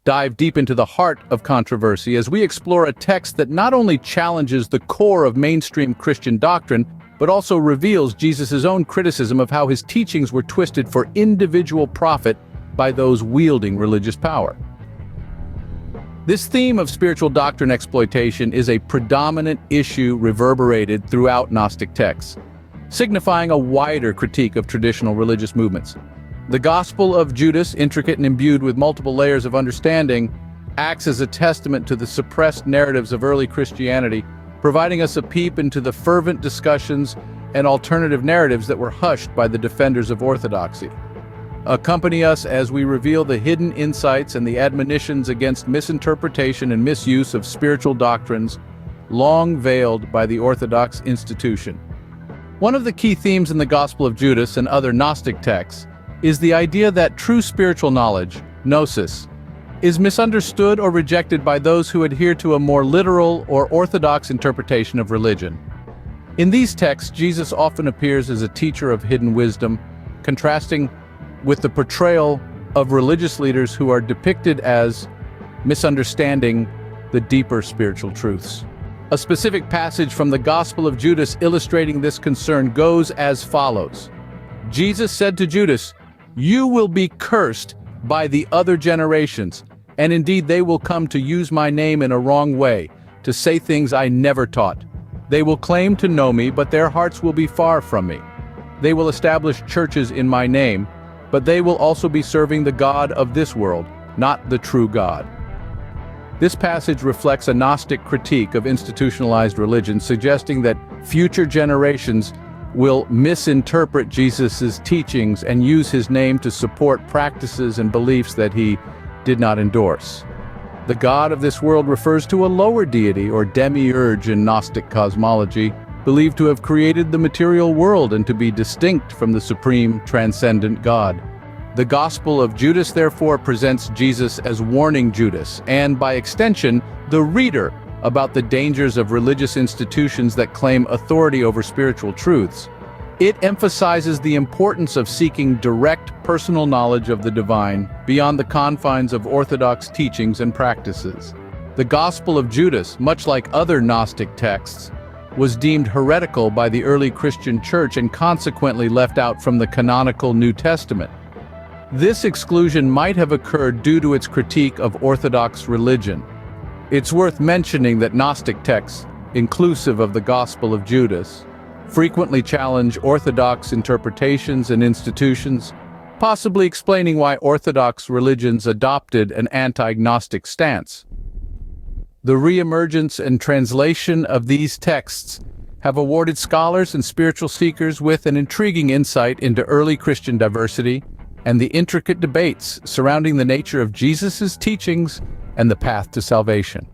dive deep into the heart of controversy as we explore a text that not only challenges the core of mainstream Christian doctrine, but also reveals Jesus' own criticism of how his teachings were twisted for individual profit by those wielding religious power. This theme of spiritual doctrine exploitation is a predominant issue reverberated throughout Gnostic texts, signifying a wider critique of traditional religious movements. The Gospel of Judas, intricate and imbued with multiple layers of understanding, acts as a testament to the suppressed narratives of early Christianity, providing us a peep into the fervent discussions and alternative narratives that were hushed by the defenders of orthodoxy. Accompany us as we reveal the hidden insights and the admonitions against misinterpretation and misuse of spiritual doctrines, long veiled by the Orthodox institution. One of the key themes in the Gospel of Judas and other Gnostic texts is the idea that true spiritual knowledge, gnosis, is misunderstood or rejected by those who adhere to a more literal or orthodox interpretation of religion. In these texts, Jesus often appears as a teacher of hidden wisdom, contrasting with the portrayal of religious leaders who are depicted as misunderstanding the deeper spiritual truths. A specific passage from the Gospel of Judas illustrating this concern goes as follows. Jesus said to Judas, "You will be cursed by the other generations, and indeed they will come to use my name in a wrong way, to say things I never taught. They will claim to know me, but their hearts will be far from me. They will establish churches in my name, but they will also be serving the God of this world, not the true God." This passage reflects a Gnostic critique of institutionalized religion, suggesting that future generations will misinterpret Jesus' teachings and use his name to support practices and beliefs that he did not endorse. The God of this world refers to a lower deity or demiurge in Gnostic cosmology, believed to have created the material world and to be distinct from the supreme transcendent God. The Gospel of Judas therefore presents Jesus as warning Judas, and by extension, the reader, about the dangers of religious institutions that claim authority over spiritual truths. It emphasizes the importance of seeking direct personal knowledge of the divine beyond the confines of orthodox teachings and practices. The Gospel of Judas, much like other Gnostic texts, was deemed heretical by the early Christian church and consequently left out from the canonical New Testament. This exclusion might have occurred due to its critique of Orthodox religion. It's worth mentioning that Gnostic texts, inclusive of the Gospel of Judas, frequently challenge Orthodox interpretations and institutions, possibly explaining why Orthodox religions adopted an anti-Gnostic stance. The re-emergence and translation of these texts have awarded scholars and spiritual seekers with an intriguing insight into early Christian diversity and the intricate debates surrounding the nature of Jesus' teachings and the path to salvation.